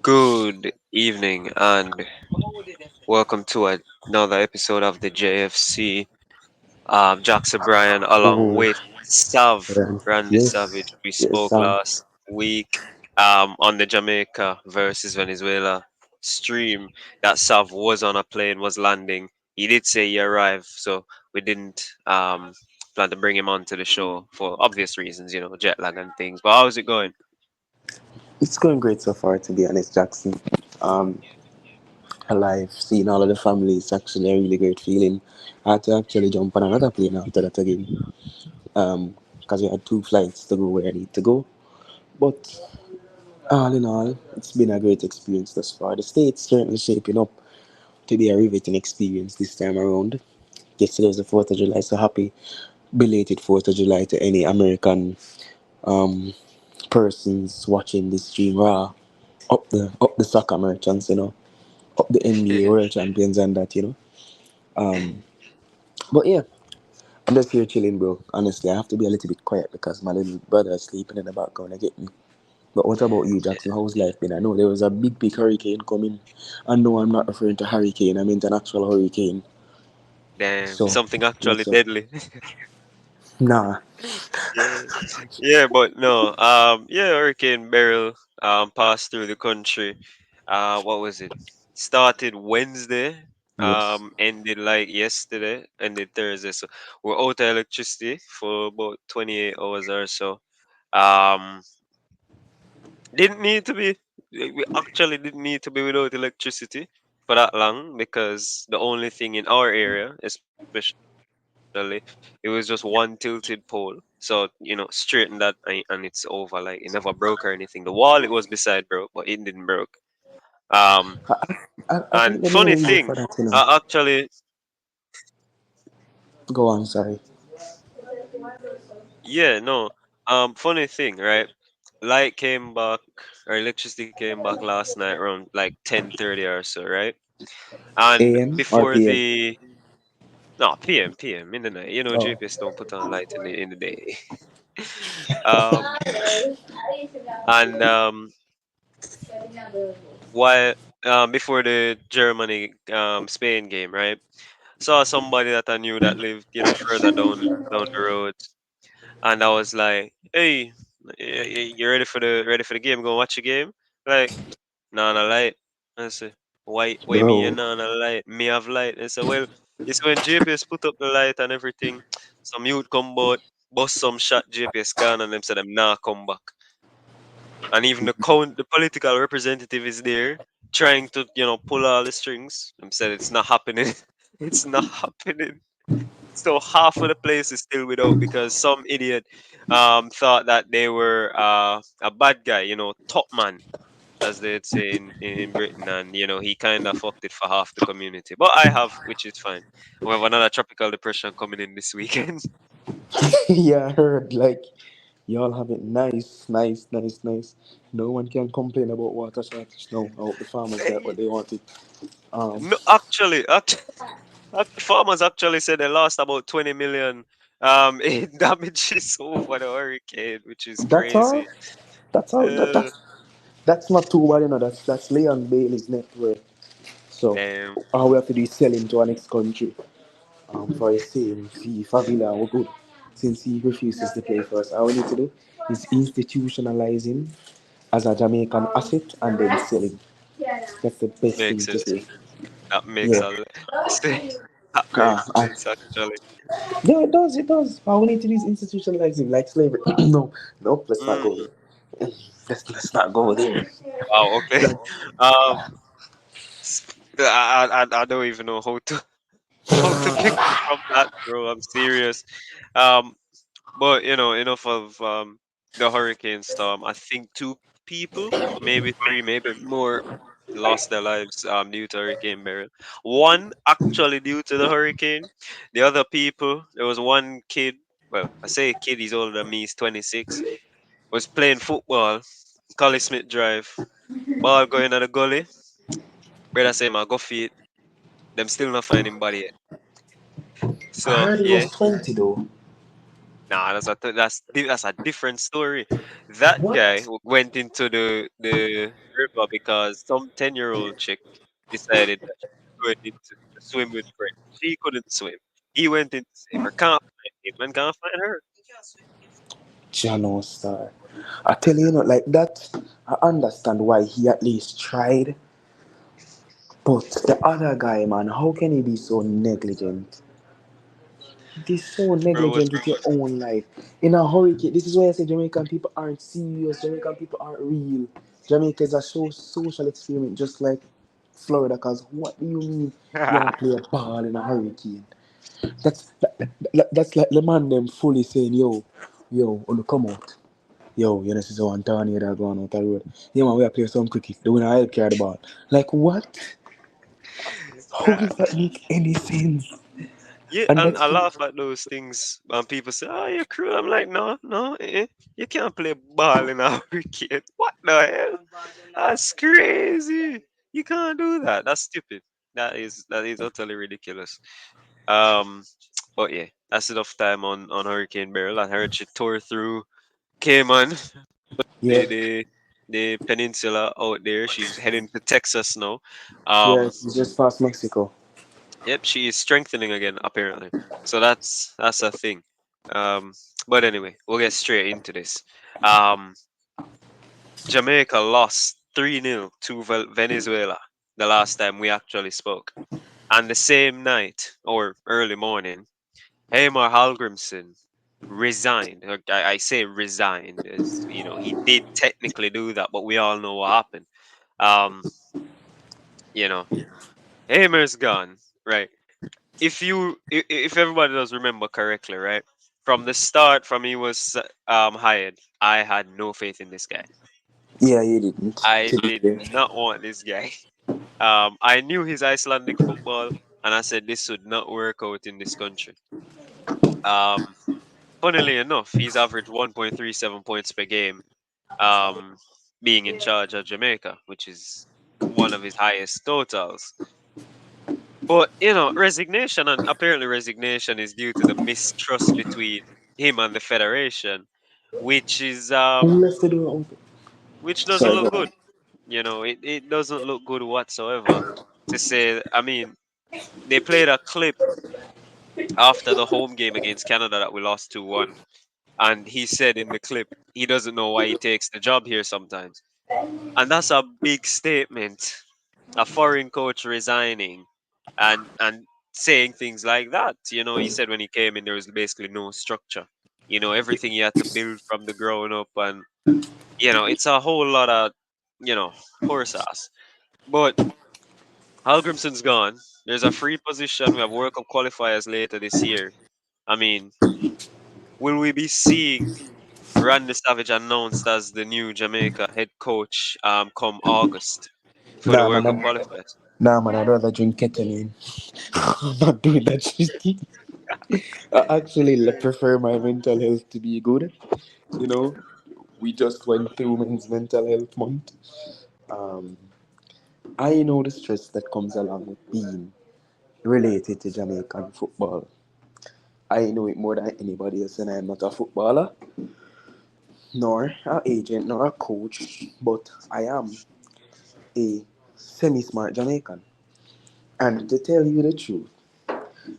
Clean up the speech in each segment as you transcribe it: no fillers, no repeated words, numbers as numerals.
Good evening and welcome to another episode of the JFC. Jackson Bryan along Oh, with Sav, Randy yes, Savage. We yes, spoke last week on the Jamaica versus Venezuela stream that Sav was on a plane, was landing. He did say he arrived, so we didn't plan to bring him onto the show for obvious reasons, jet lag and things. But how's it going? it's going great so far. To be honest, Jackson. Um, Alive, seeing all of the family is actually a really great feeling. I had to actually jump on another plane after that again. Because we had two flights to go where I need to go. But all in all, it's been a great experience thus far. The state's certainly shaping up to be a riveting experience this time around. Yesterday was the 4th of July, so happy belated 4th of July to any American um, persons watching this stream raw. Up the soccer merchants, up the NBA world champions and that, But yeah, I'm just here chilling, bro. Honestly, I have to be a little bit quiet because my little brother is sleeping in the background. I get me. But what about you, Jackson? How's life been? I know there was a big hurricane coming. And no, I'm not referring to hurricane. I meant an actual hurricane. Damn, So, something actually what's up? deadly. Nah. Yeah, yeah, but no. Yeah, Hurricane Beryl passed through the country. What was it? Started Wednesday. Yes. Ended like yesterday. Ended Thursday. So we're out of electricity for about 28 hours or so. Um, didn't need to be. We actually didn't need to be without electricity for that long because the only thing in our area, especially, it was just one tilted pole. So, straighten that and it's over. Like it never broke or anything. The wall it was beside broke, but it didn't broke. Um, I and think the funny main reason thing, for that. actually, Go on, sorry. yeah, no. Funny thing, right? Light came back, or electricity came back last night around like 10:30 or so, right? And AM or before PM? the no PM in the night, Oh. GPS don't put on light in the day. um, and while before the Germany Spain game, right? Saw somebody that I knew that lived, further down the road, and I was like, "Hey, you ready for the game? Go watch the game?" Like, "Nah, no light." I say, "Why me Bro. and nah, no light? Me have light." And say, "Well, it's when JPS put up the light and everything. Some youth come bout, bust some shot. JPS gone, and them said them nah come back. And even the political representative is there trying to pull all the strings. Them said it's not happening. It's not happening. So half of the place is still without because some idiot thought that they were a bad guy, top man, as they'd say in Britain, and he kind of fucked it for half the community. But I have, which is fine. We have another tropical depression coming in this weekend. Yeah, I heard. Like, y'all have it nice, nice, nice, nice. No one can complain about water shortage now. I hope the farmers get what they wanted. Um, No, actually, farmers actually said they lost about 20 million in damages over the hurricane, which is that's all. crazy. That's all. Uh, That's not too bad, That's Leon Bailey's net worth. So damn, all we have to do is sell him to our next country. For a same fee for Villa, we're good. Since he refuses to play for us, all we need to do is institutionalize him as a Jamaican asset and then sell him. That's the best thing makes to sense. do. That makes Yeah. a lot of sense. That Uh, makes I, sense actually. yeah, it does, it does. All we need to do is institutionalize him like slavery. No, no, let's not go Mm, there. Let's not go there. wow. Okay. Like, I don't even know how to how to pick up from that, bro. I'm serious. Um, but enough of the hurricane storm. I think two people, maybe three, maybe more, lost their lives due to Hurricane Beryl. One actually due to the hurricane. The other people, there was one kid. Well, I say kid, he's older than me. He's 26. Was playing football, Collie Smith Drive. Ball going at the gully. Brother say, "Man, go feet." Them still not finding body yet. I So heard it yeah, was 20 though. Nah, that's a different story. That guy What? went into the river because some 10-year-old chick decided that she was going into to swim with friends. She couldn't swim. He went in to save her. Can't find him and can't find her. Jano Star. I tell you, like that, I understand why he at least tried. But the other guy, man, how can he be so negligent? He's so Bro was negligent with your own life. In a hurricane, this is why I say Jamaican people aren't serious. Jamaican people aren't real. Jamaica is a social experiment, just like Florida. Cause what do you mean you want to play a ball in a hurricane? That's like the man them fully saying, yo, oh, come out. Yo, you know, this is one tornado that going out the road. Yeah, man, we are playing some cricket. The winner help carry the ball. Like, what? How Yeah, does that make any sense? yeah, And and I that's laugh at those things when people say, "Oh, you're cruel." I'm like, no, no, you can't play ball in a hurricane. What the hell? That's crazy. You can't do that. That's stupid. That is utterly ridiculous. Um, but yeah, that's enough time on Hurricane Beryl. I heard she tore through Cayman, yeah, the the the peninsula out there. She's heading to Texas now. yeah, Um, it's just past Mexico. yep, she is strengthening again apparently. So that's a thing. Um, but anyway, we'll get straight into this. Um, Jamaica lost 3-0 to Venezuela the last time we actually spoke. And the same night or early morning, Heimir Halgrimsson resigned. I say resigned, as you know, he did technically do that, but we all know what happened. Um, you know, Heimir's gone, right? If everybody does remember correctly, right? From the start, from he was hired, I had no faith in this guy. Yeah, you didn't. I To be did fair. not want this guy. I knew his Icelandic football, and I said this would not work out in this country. Um, Funnily enough, he's averaged 1.37 points per game, um, being in charge of Jamaica, which is one of his highest totals. But resignation, and apparently resignation is due to the mistrust between him and the federation, which is Who left the door open? which doesn't Sorry, go look on. good. It doesn't look good whatsoever. To say, I mean, they played a clip after the home game against Canada that we lost 2-1, and he said in the clip he doesn't know why he takes the job here sometimes, and that's a big statement. A foreign coach resigning and saying things like that. He said when he came in there was basically no structure. Everything he had to build from the ground up, and it's a whole lot of you know horse ass. But Halgrimson's gone. There's a free position. We have World Cup qualifiers later this year. I mean, will we be seeing Randy Savage announced as the new Jamaica head coach come August for the Nah, World man, Cup qualifiers? I'd rather drink ketamine. I'm not doing that shit. I actually prefer my mental health to be good. You know, we just went through Men's Mental Health Month. Um, I know the stress that comes along with being related to Jamaican football. I know it more than anybody else, and I'm not a footballer, nor an agent, nor a coach, but I am a semi smart Jamaican. And to tell you the truth,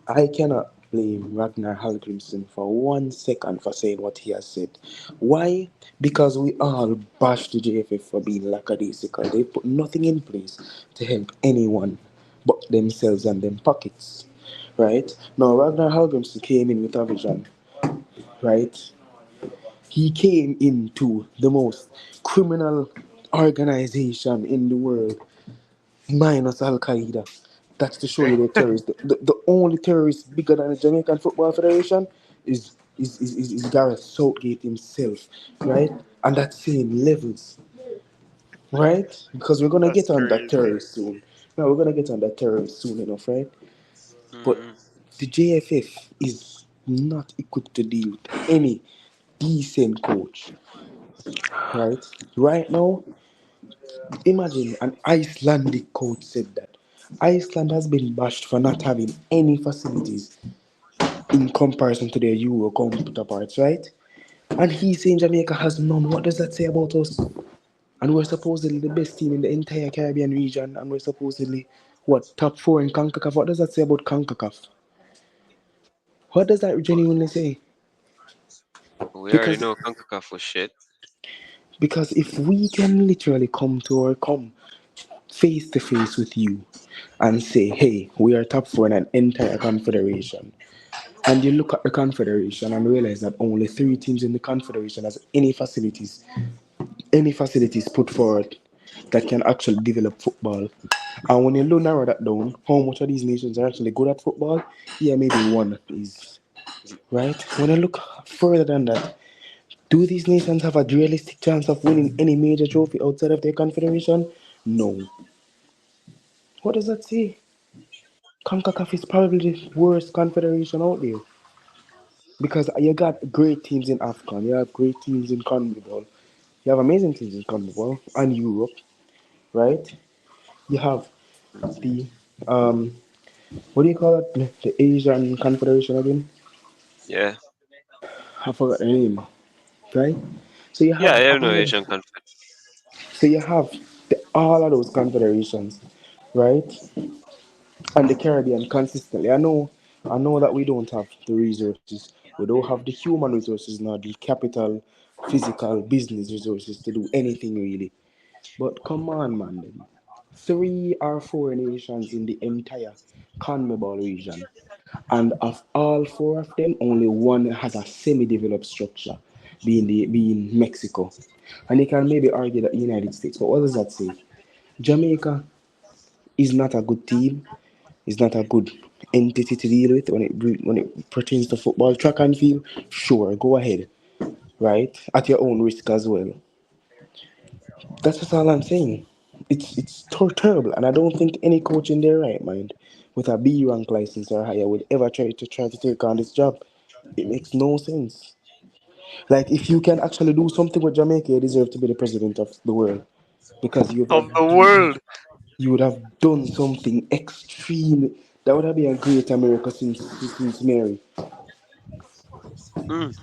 I cannot blame Ragnar Halgrimsson for 1 second for saying what he has said. Why? Because we all bash the JFF for being lackadaisical. They put nothing in place to help anyone but themselves and them pockets. Right? Now, Ragnar Halgrimsson came in with a vision. Right? He came into the most criminal organization in the world, minus Al Qaeda. That's to show you the terrorists. The only terrorist bigger than the Jamaican Football Federation is Gareth Southgate himself, right? And that's same levels, right? Because we're gonna That's get on that crazy. terrorist soon. No, we're gonna get on that terrorist soon enough, right? But Mm, the JFF is not equipped to deal with any decent coach, right? Right now, imagine an Icelandic coach said that. Iceland has been bashed for not having any facilities. in comparison to their Euro counterparts, right? And he's saying Jamaica has none. What does that say about us? And we're supposedly the best team in the entire Caribbean region, and we're supposedly what top four in CONCACAF. What does that say about CONCACAF? What does that genuinely say? We already Because know CONCACAF was shit. because if we can literally come face to face with you and say, hey, we are top four in an entire confederation, and you look at the confederation and realize that only three teams in the confederation has any facilities put forward that can actually develop football. And when you narrow that down, how much of these nations are actually good at football? Yeah, maybe one is, right? When I look further than that, do these nations have a realistic chance of winning any major trophy outside of their confederation? No. What does that say? CONCACAF is probably the worst confederation out there. Because you got great teams in AFCON, you have great teams in CONMEBOL, you have amazing teams in CONMEBOL and Europe, right? You have the um, what do you call it? The Asian Confederation again? Yeah. I forgot the name, right? So you Yeah, have I know all of, Asian conflict. so you have all of those confederations, right? And the Caribbean consistently. I know that we don't have the resources. We don't have the human resources nor the capital, physical, business resources to do anything really. But come on, man. Them. Three or four nations in the entire CONMEBOL region. And of all four of them, only one has a semi-developed structure, being Mexico. And you can maybe argue that the United States, but what does that say? Jamaica is not a good team, is not a good entity to deal with when it pertains to football. Track and field, sure, go ahead, right? At your own risk as well. That's just all I'm saying. It's terrible, and I don't think any coach in their right mind with a B rank license or higher would ever try to take on this job. It makes no sense. Like if you can actually do something with Jamaica, you deserve to be the president of the world because Of the world. you would have done something extreme. That would have been a great America since Mary. Mm.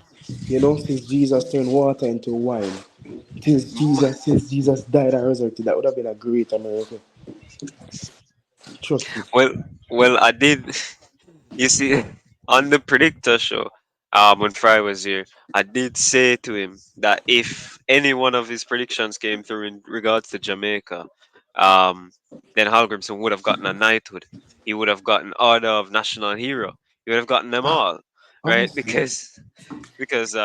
Since Jesus turned water into wine. Since Jesus died and resurrected, that would have been a great America. Trust me. Well, well, I did. You see, on the predictor show, when Fry was here, I did say to him that if any one of his predictions came through in regards to Jamaica, um, then Halgrimsson would have gotten a knighthood. He would have gotten Order of National Hero. He would have gotten them all, right? Honestly, Because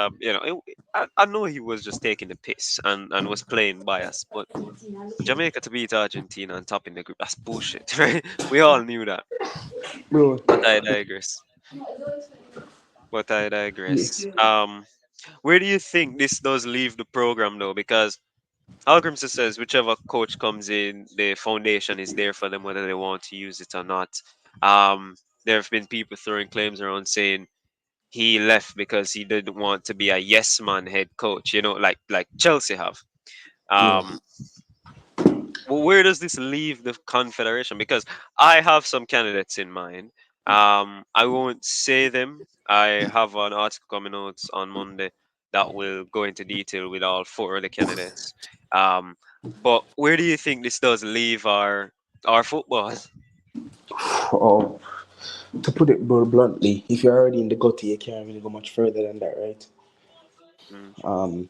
I know he was just taking the piss and was playing bias, but Jamaica to beat Argentina and top in the group, that's bullshit, right? We all knew that. bro. But I digress. But I Yeah. digress. Where do you think this does leave the program though? Because Algrimson says whichever coach comes in, the foundation is there for them whether they want to use it or not. Um, there have been people throwing claims around saying he left because he didn't want to be a yes man head coach. Like Chelsea have. Yeah. Um, well, where does this leave the confederation? Because I have some candidates in mind. I won't say them. I have an article coming out on Monday that will go into detail with all four of the candidates. Um, but where do you think this does leave our football? Oh, to put it more bluntly, if you're already in the gutter, you can't really go much further than that, right? Mm, Um,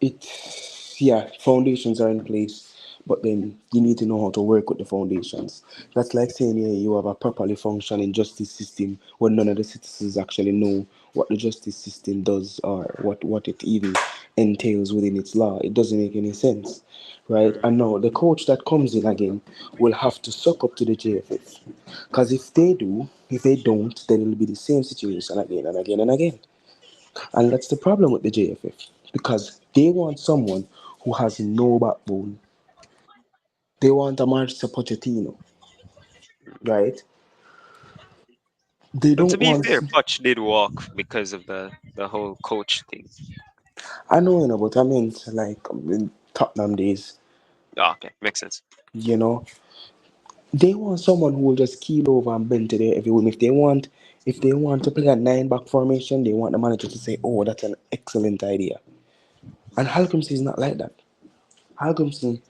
it yeah, foundations are in place, but then you need to know how to work with the foundations. That's like saying, yeah, you have a properly functioning justice system when none of the citizens actually know what the justice system does or what it even entails within its law. It doesn't make any sense, right? mm. And now the coach that comes in again will have to suck up to the JFF, because if they don't, then it'll be the same situation again and again and again. And that's the problem with the JFF because they want someone who has no backbone. They want a Mauricio Pochettino, right? They And to don't be want. fair, Poch did walk because of the whole coach thing. I know, but I meant like in Tottenham days, Ah, okay, makes sense. you know. They want someone who will just keel over and bend to their every whim. If they want If they want to play a nine back formation, they want the manager to say, "Oh, that's an excellent idea." And Halgrimsson is not like that. Halgrimsson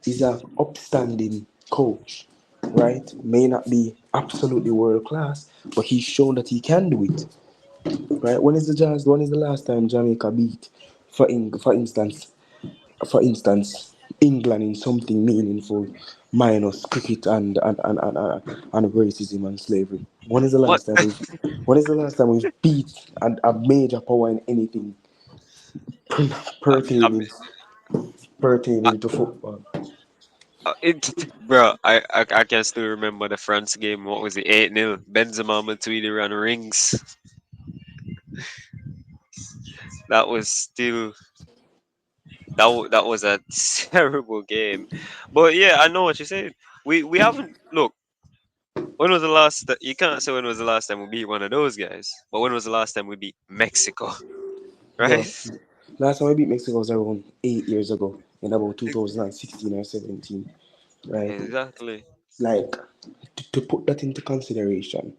is a upstanding coach, right? May not be absolutely world class, but he's shown that he can do it, right? When is the last time Jamaica beat, for instance, England in something meaningful, minus cricket and racism and slavery? What? When is the last time we've beat a major power in anything I mean, I, pertaining I, pertaining to football? bro, I can still remember the France game. What was it? 8-0. Benzema Matuidi ran rings. That was still that was a terrible game. But yeah, I know what you're saying. We haven't look. When was the last? You can't say when was the last time we beat one of those guys. But when was the last time we beat Mexico? Right? Bro, last time I beat Mexico was around 8 years ago, in about 2016 or 17, right? Exactly. Like, to put that into consideration,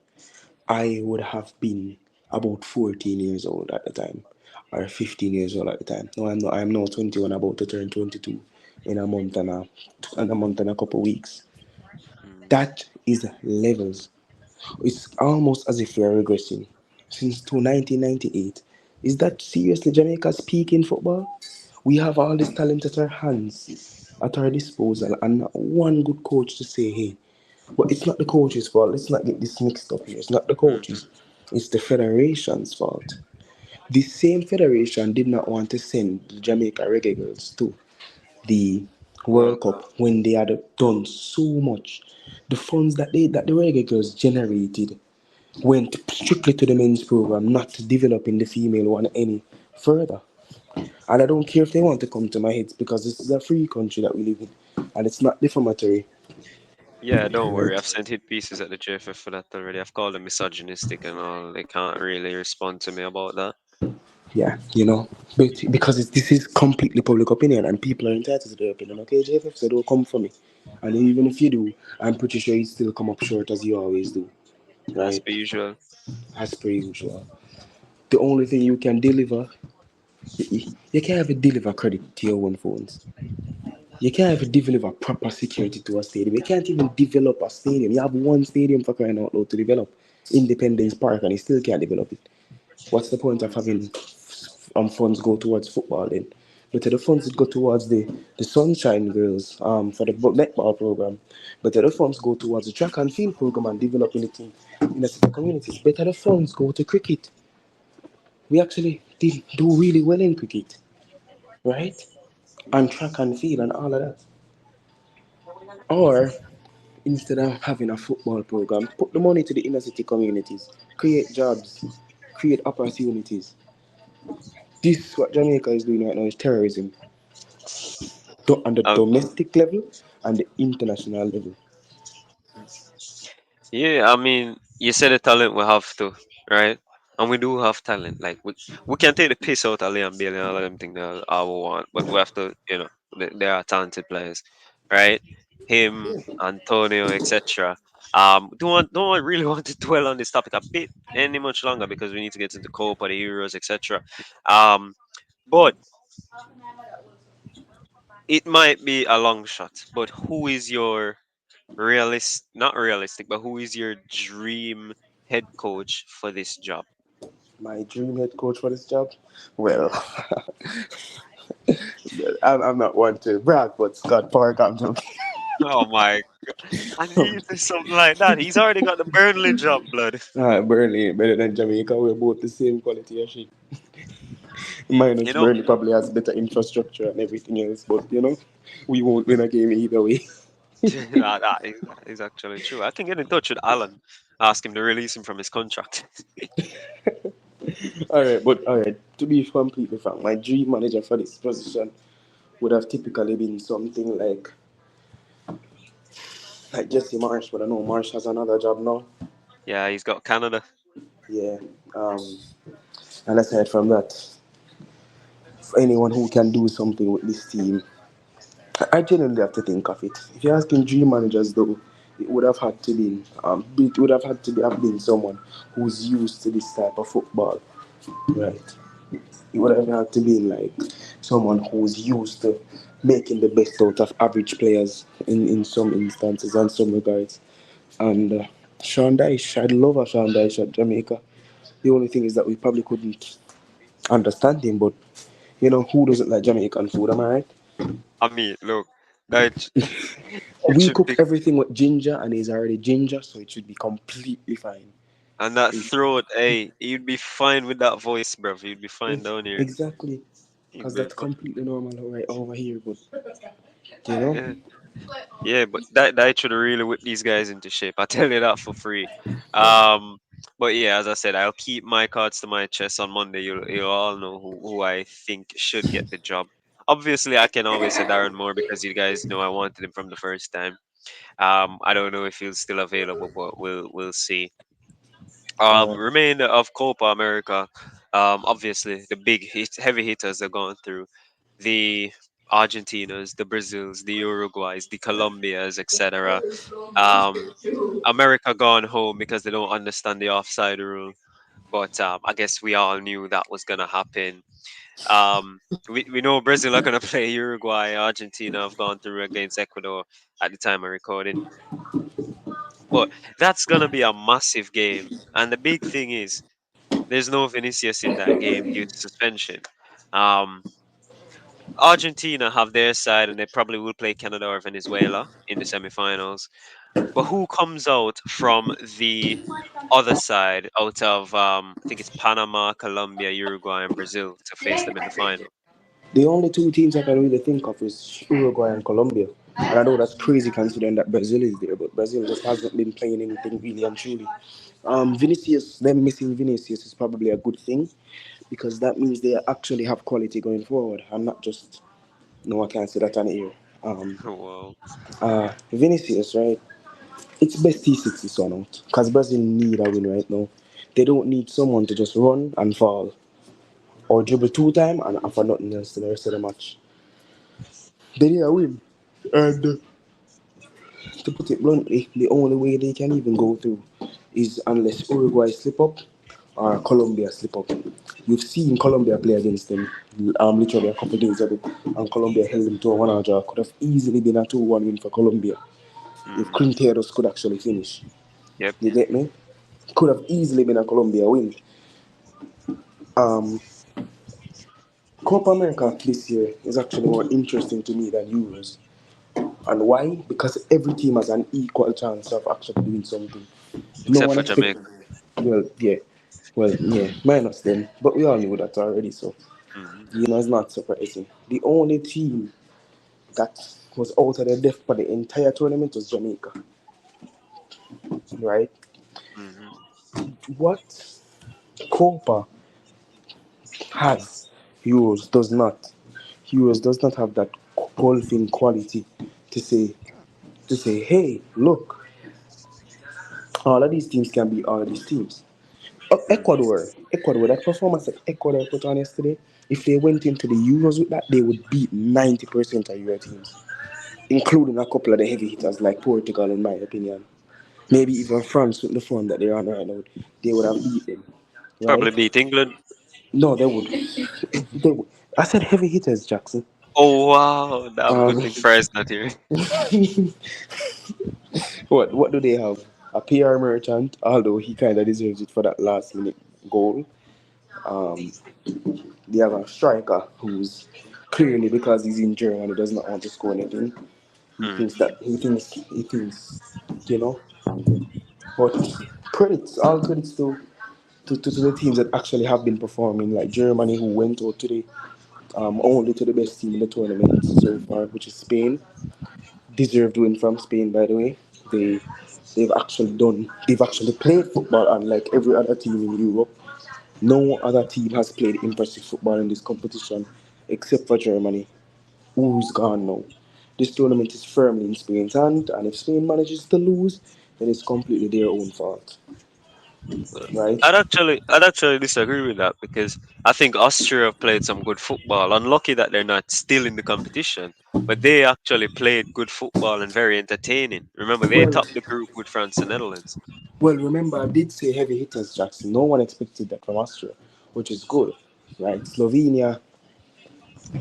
I would have been about 14 years old at the time, or 15 years old at the time. No, I'm not. I'm now 21, about to turn 22 in a month and a couple weeks. Mm. That is levels. It's almost as if we are regressing since to 1998. Is that seriously Jamaica's peak in football? We have all this talent at our hands, at our disposal, and not one good coach to say, hey, but it's not the coach's fault. Let's not get this mixed up here. It's not the Hmm. coaches, it's the federation's fault. The same federation did not want to send the Jamaica Reggae Girls to the World World Cup. Cup when they had done so much. The funds that the Reggae Girls generated went strictly to the men's program, not to developing the female one any further. And I don't care if they want to come to my heads because this is a free country that we live in, and it's not defamatory. Yeah, don't worry. Right? I've sent hit pieces at the JFF for that already. I've called them misogynistic and all. They can't really respond to me about that. Yeah, but because this is completely public opinion, and people are entitled to their opinion. Okay, JFF, so don't come for me. And even if you do, I'm pretty sure you still come up short as you always do, As right? per usual. As per usual. The only thing you can deliver, you can't even deliver credit to your own phones. You can't even develop proper security to a stadium. You can't even develop a stadium. You have one stadium for crying out loud to develop, Independence Park, and you still can't develop it. What's the point of Mm. having funds go towards football then? But the funds that go towards the Sunshine Girls for the netball program. But the funds go towards the track and field program and developing it in the city communities. Better the funds go to cricket. We actually did do really well in cricket, right? And track and field and all of that. Or instead of having a football program, put the money to the inner city communities, create jobs, create opportunities. This what Jamaica is doing right now is terrorism, on the Um, domestic level and the international level. yeah, I mean, you said the talent we have to, right? And we do have talent. Like we can take the piss out of Liam Bailey and all of them think that I will want, but we have to, they are talented players, right? Him, Antonio, etc. Don't really want to dwell on this topic a bit any much longer because we need to get into Copa, the Euros, etc. Um, but it might be a long shot. But who is your not realistic, but who is your dream head coach for this job? My dream head coach for this job? Well, I'm not one to brag, but Scott Park, I'm joking. Oh my! I knew you said something like that. He's already got the Burnley job, blood. Burnley ain't better than Jamaica. We're both the same quality of shit. Minus You know, Burnley probably has better infrastructure and everything else, but we won't win a game either way. that is actually true. I can get in touch with Alan, ask him to release him from his contract. Alright. To be completely frank, my dream manager for this position would have typically been something like Jesse Marsh, but I know Marsh has another job now. Yeah, he's got Canada. Yeah. Um, and aside from that, for anyone who can do something with this team, I genuinely have to think of it. If you're asking dream managers, though, it would have had to be it would have had to be, have been someone who's used to this type of football, right? It would have had to be like someone who's used to making the best out of average players in some instances and some regards. And Sean Dyche, I'd love a Sean Dyche at Jamaica. The only thing is that we probably couldn't understand him, but who doesn't like Jamaican food? Am I right? I mean, look, that it We should cook be, everything with ginger, and he's already ginger, so it should be completely fine. and that throat, hey, you'd be fine with that voice, bruv. You'd be fine down here. Exactly, You'd because be that's fine. completely normal right over here. But you know, Yeah. Yeah, but that should really whip these guys into shape. I tell you that for free. Um, but yeah, as I said, I'll keep my cards to my chest on Monday. You'll all know who I think should get the job. Obviously, I can always say Darren Moore because you guys know I wanted him from the first time. I don't know if he's still available, but we'll see. uh, Remainder of Copa America. Obviously the heavy hitters are going through the Argentinas, the Brazils, the Uruguays, the Colombias, etc. Um, America gone home because they don't understand the offside rule. But I guess we all knew that was gonna happen. We know Brazil are gonna play Uruguay. Argentina have gone through against Ecuador at the time of recording. But that's gonna be a massive game. And the big thing is there's no Vinicius in that game due to suspension. Um, Argentina have their side, and they probably will play Canada or Venezuela in the semifinals. But who comes out from the other side, out of I think it's Panama, Colombia, Uruguay, and Brazil, to face them in the final? the only two teams I can really think of is Uruguay and Colombia. And I know that's crazy considering that Brazil is there, but Brazil just hasn't been playing anything really and truly. Vinicius, them missing Vinicius is probably a good thing because that means they actually have quality going forward and not just, no, I can't say that on air. Um, Well, Vinicius, right? It's best he sits his son out because Brazil need a win right now. They don't need someone to just run and fall or dribble two times and offer nothing else to the rest of the match. They need a win. And to put it bluntly, the only way they can even go through is unless Uruguay slip up or Colombia slip up. You've seen Colombia play against them literally a couple of days ago, and Colombia held them to a 1 draw. Could have easily been a 2-1 win for Colombia if mm, Quinteros could actually finish. yep. You get me? Could have easily been a Colombia win. Um, Copa America this year is actually more interesting to me than Euros. And why? Because every team has an equal chance of actually doing something. No Except one for expects. Jamaica. Well, yeah. Well, yeah, minus them. But we all knew that already, so Hmm. it's not surprising. The only team that was out of the depth for the entire tournament was Jamaica, right? Hmm. What Copa has, Euros does not. Euros does not have that golfing quality to say hey, look, all of these teams can be all of these teams. Hmm. Ecuador, that performance that Ecuador put on yesterday, if they went into the Euros with that, they would beat 90% of Euro teams, including a couple of the heavy hitters like Portugal, in my opinion. Maybe even France with the form that they're on right now, they would have beat them, right? Probably beat England. No, they would. They would. I said heavy hitters, Jackson. Oh wow, damn good Um, thing Fry's not here. what do they have? A PR merchant, although he kind of deserves it for that last minute goal. Um, They have a striker who's clearly, because he's in Germany, does not want to score anything. Mm. He thinks, you know. But all credits to the teams that actually have been performing, like Germany, who went out today, only to the best team in the tournament so far, which is Spain. Deserved win from Spain, by the way. They they've actually played football, unlike every other team in Europe. No other team has played impressive football in this competition except for Germany, who's gone now. This tournament is firmly in Spain's hand, and if Spain manages to lose, then it's completely their own fault. right? I'd actually disagree with that because I think Austria have played some good football. Unlucky that they're not still in the competition, but they actually played good football and very entertaining. Remember, they Well, topped the group with France and Netherlands. well, remember I did say heavy hitters, Jackson. No one expected that from Austria, which is good, right? Slovenia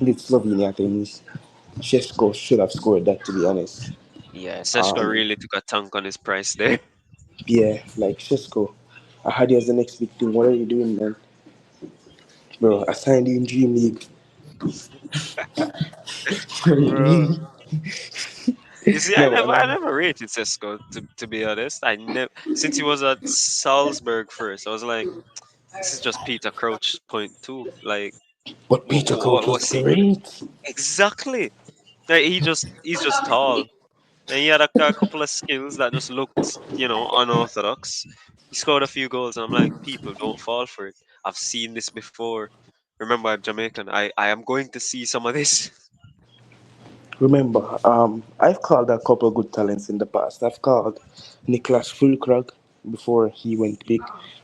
did Slovenia things. Sheshko should have scored that, to be honest. Yeah, Seshko Um, really took a tunk on his price there. yeah, like Sheshko, I had you as the next big thing. What are you doing, man? Bro, I signed you in Dream League. What are you Bro. doing? You see, I No, never, and I never rated Sesko to be honest. I never since he was at Salzburg first. I was like, this is just Peter Crouch point two. Like, but Peter Crouch was what's he great. exactly? Like, he's just tall, and he had a couple of skills that just looked, unorthodox. He scored a few goals, and I'm like, people don't fall for it. I've seen this before. Remember, I'm Jamaican. I am going to see some of this. Remember, I've called a couple good talents in the past. I've called Niklas Fulkrug before he went big.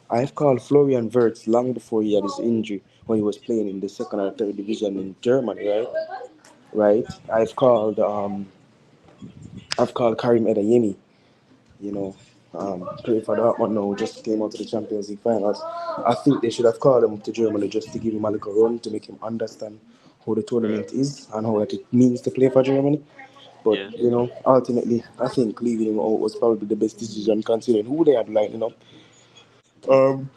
I've called Florian Wirtz long before he had his injury when he was playing in the second or third division in Germany, right? Right. I've called Karim Edayemi. You know, play for Dortmund now. Just came out to the Champions League finals. I think they should have called him to Germany just to give him a little run to make him understand how the Uh, tournament is and how it means to play for Germany. But yeah. ultimately, I think leaving him out was probably the best decision considering who they had lining up. Um,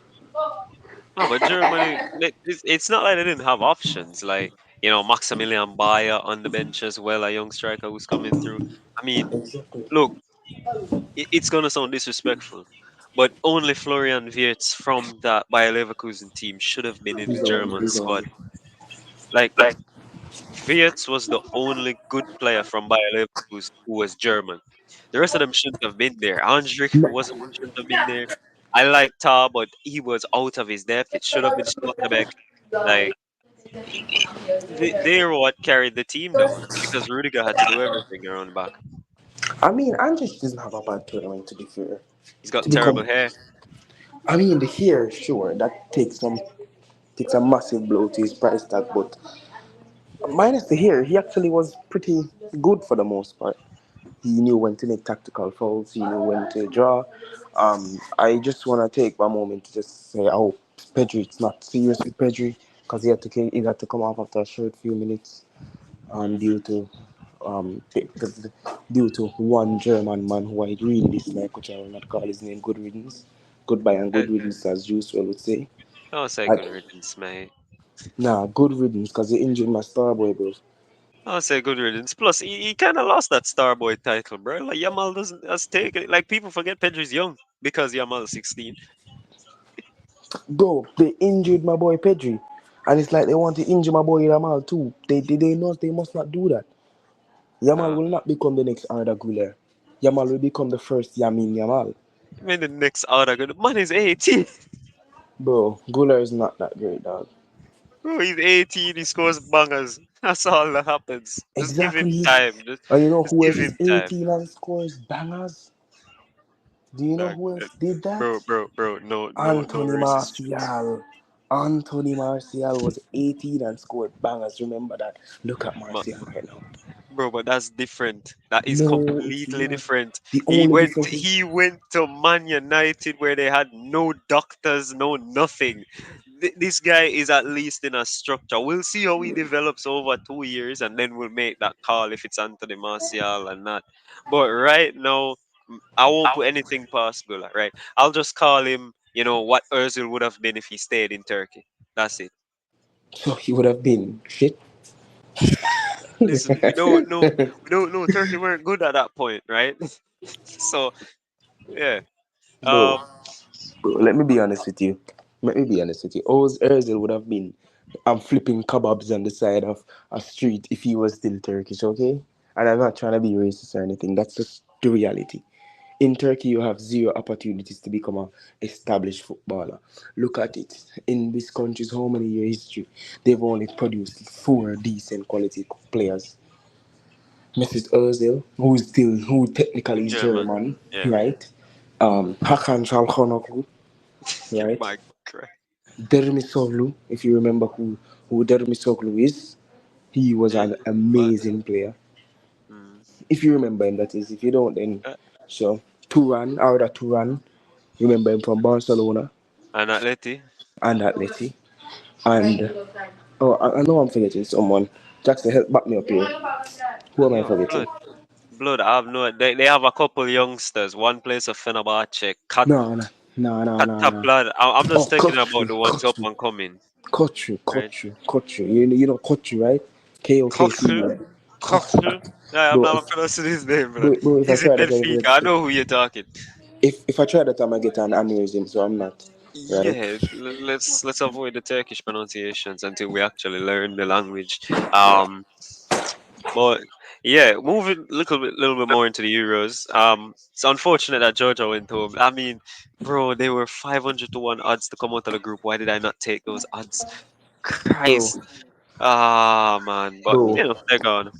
No, but Germany, it's not like they didn't have options. Like, Maximilian Bayer on the bench as well, a young striker who's coming through. I mean, exactly. look, it's going to sound disrespectful, but only Florian Wirtz from that Bayer Leverkusen team should have been in the He's on. German He's squad. on. Like, Wirtz was the only good player from Bayer Leverkusen who was German. The rest of them shouldn't have been there. Andrich shouldn't have been there. I like Tar, but he was out of his depth. It should have been Schlotterbeck. Like, they were what carried the team down because Rudiger had to do everything around the back. I mean, Andrich doesn't have a bad tournament to be fair. He's got To terrible become, hair. I mean, the hair, sure, that takes a massive blow to his price tag, but minus the hair, he actually was pretty good for the most part. He knew when to make tactical fouls. He knew when to draw. I just want to take one moment to just say, oh, Pedri, it's not serious with Pedri because he had to come off after a short few minutes Hmm. due to because due to one German man who I really dislike, which I will not call his name. Good riddance, goodbye and Uh, good riddance, as Juice would say. I'll say I, good riddance, mate. nah, good riddance because he injured my star boy, bro. I'll say good riddance. Plus, he kind of lost that Starboy title, bro. Like, Yamal doesn't has taken it. Like, people forget Pedri's young because Yamal's 16. Bro, they injured my boy Pedri. And it's like they want to injure my boy Yamal too. They know they must not do that. Yamal Uh, will not become the next Arda Güler. Yamal will become the first Yamin Yamal. I mean, the next out of good man is 18. Bro, Güler is not that great, dog. Bro, he's 18. He scores bangers. That's all that happens. Just give him Exactly. time. Just, And you know just who give else is him time. 18 and scores bangers? Do you know Uh, who uh, else did bro, that? bro, bro. No, no, no Anthony racist jokes. Martial. Anthony Martial was 18 and scored bangers. Remember that. Look at Martial right now. Bro, but that's different. That is No, it's completely not. different. The He only went difference is he went to Man United where they had no doctors, no nothing. This guy is at least in a structure. We'll see how he develops over 2 years and then we'll make that call if it's Anthony Martial and not. But right now, I won't put anything past Gula, right? I'll just call him, what Özil would have been if he stayed in Turkey. That's it. so he would have been shit. Listen, we don't know Turkey weren't good at that point, right? So yeah. Bro, Um bro, let me be honest with you. Let me be honest with you. Oz Özil would have been flipping kebabs on the side of a street if he was still Turkish, okay? And I'm not trying to be racist or anything. That's just the reality. In Turkey, you have zero opportunities to become a established footballer. Look at it. In this country's how many year history, they've only produced four decent quality players. Mrs. Ozil, who technically is German. German, Yeah. right? Hakan Çalhanoğlu, right? My God. Dermisoglu, if you remember who Dermisoglu is, he was Yeah, an but amazing player. mm, If you remember him, that is. If you don't, then uh, so Turan, Arda Turan, remember him from Barcelona and Atleti. and Atleti. And oh, I know I'm forgetting someone. Jackson, help back me up here. Who am I Yo, forgetting? blood. I have no. They have a couple youngsters. One plays for Fenerbahce. No, no, no, no, no, no. Blood. I'm Oh, just thinking about Kotru, the ones up Kotru, and coming, Kotru, right? Kotru, Kotru. You know Kotru, right? Kochel, Kotru. Kochel. Yeah, I'm Bro, not pronouncing his name, blood. bro, if I He's in try that, I Benfica. get I know who you're talking. if I try that, I'm gonna get an aneurysm, so I'm not right. Yeah, let's avoid the Turkish pronunciations until we actually learn the language. Yeah. But yeah, moving little bit more into the Euros. It's unfortunate that Georgia went home. I mean, bro, they were 500 to 1 odds to come out of the group. Why did I not take those odds? Bro, Christ. Ah, man. But bro. they're gone.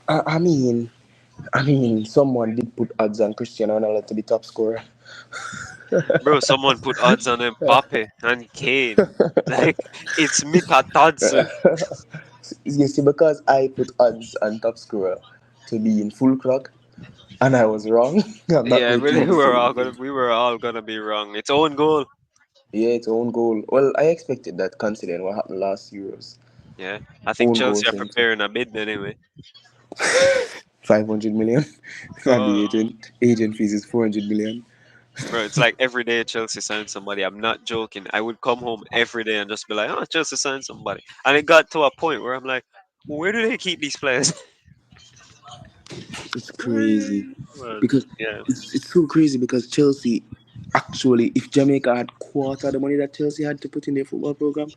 I mean, someone did put odds on Cristiano Ronaldo to be top scorer. Bro, someone put odds on Mbappe and Kane. Like it's Mikatadze. You see, because I put odds on top scorer to be in full clock, and I was wrong. I'm not Yeah, making the same mistake. we were all gonna be wrong. It's own goal. Yeah, it's own goal. Well, I expected that considering what happened last Euros. Yeah, I think Own Chelsea goals are into preparing a bid anyway. 500 million, and Uh, the agent fees is 400 million. Bro, it's like every day Chelsea signed somebody. I'm not joking. I would come home every day and just be like, oh, Chelsea signed somebody. And it got to a point where I'm like, where do they keep these players? It's crazy Man, because yeah. it's so crazy because Chelsea actually, if Jamaica had quarter the money that Chelsea had to put in their football program,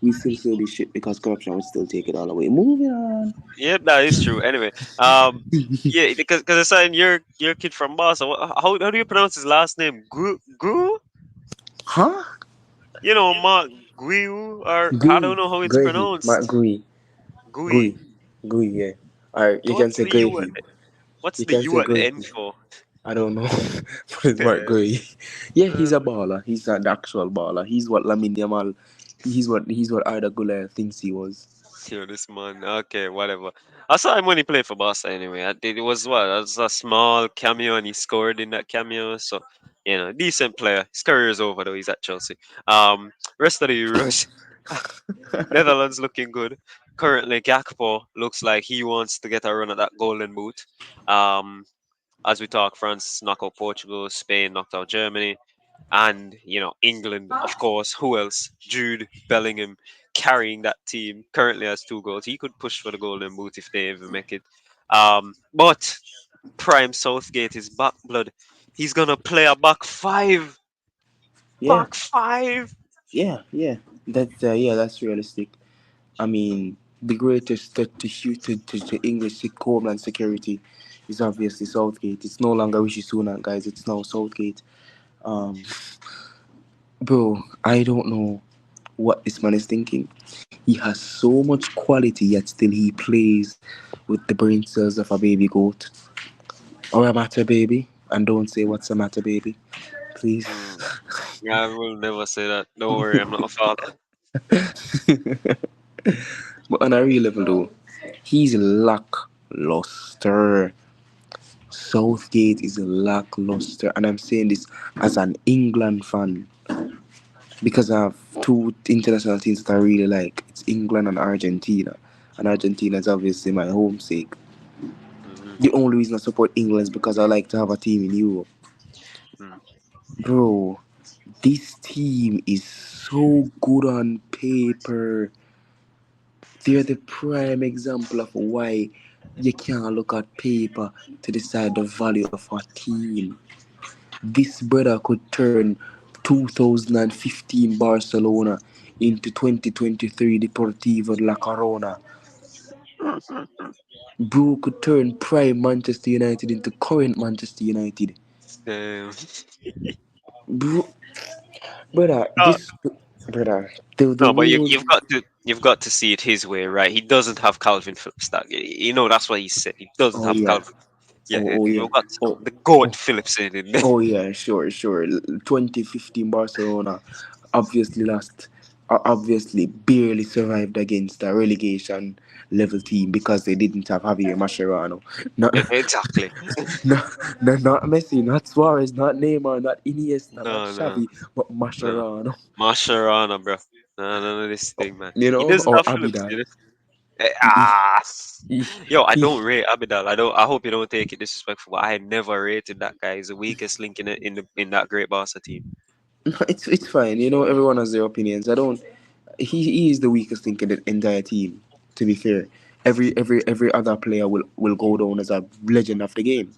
we still be shit because corruption would still take it all away. Moving on. Yep, that is true. Anyway, yeah, because I said your kid from Boston. How do you pronounce his last name? Gu? Huh? You know, Mark Guiu, or I Gui, don't know how it's Gui, Mark pronounced. Gui, Gui. Gui, Gui. Yeah. Or you can What's say the U? Gui. What's You the can U say at the Gui. end for? I don't know, but it's Mark Yeah. Gui. Yeah, Uh, he's a baller. He's an actual baller. He's what Lamine Yamal. He's what Arda Güler thinks he was. Yo, this man. Okay, whatever. I saw him when he played for Barca anyway. It was what? It was a small cameo and he scored in that cameo. So, decent player. His career is over though. He's at Chelsea. Rest of the Euros. Netherlands looking good. Currently, Gakpo looks like he wants to get a run at that golden boot. Um, as we talk, France knocked out Portugal, Spain knocked out Germany, and England, of course. Who else? Jude Bellingham carrying that team. Currently has 2 goals. He could push for the golden boot if they ever make it. But Prime Southgate is back, blood. He's gonna play a back five. Yeah, Back five. yeah. That's realistic. I mean, the greatest threat to English homeland security is obviously Southgate. It's no longer Rishi Sunak, guys. It's now Southgate. Um, bro, I don't know what this man is thinking. He has so much quality, yet still he plays with the brain cells of a baby goat or a matter baby. And don't say what's a matter baby, please. Mm, I will never say that. Don't worry, I'm not a father. But on a real level, though, he's lackluster. Southgate is lackluster, and I'm saying this as an England fan because I have two international teams that I really like. It's England and Argentina, and Argentina is obviously my homesake. Hmm. The only reason I support England is because I like to have a team in Europe. Mm. Bro, this team is so good on paper. They're the prime example of why you can't look at paper to decide the value of a team. This brother could turn 2015 Barcelona into 2023 Deportivo La Corona. Bro could turn prime Manchester United into current Manchester United. Damn. Bro, brother, Uh, this brother, the no, but way you've got to see it his way, right? He doesn't have Calvin Phillips. That that's what he said. He doesn't oh have yeah, Calvin. Yeah, Oh, oh yeah. we've got Oh, the goat oh, Phillips in there. oh yeah. Sure, sure. 2015 Barcelona obviously lost. Obviously, barely survived against a relegation level team because they didn't have Javier Mascherano. Not, Exactly. not, not Messi, not Suarez, not Neymar, not Iniesta, not No, no, Xavi, but no. Mascherano. Mascherano, bro. No, none of this thing, man. You He know, doesn't or have Phillips, Abidal. Eh, He, ah, he, yo, I don't he, rate Abidal. I don't. I hope you don't take it disrespectful. I never rated that guy. He's the weakest link in that great Barca team. it's fine. You know, everyone has their opinions. I don't. He is the weakest link in the entire team. To be fair, every other player will go down as a legend of the game.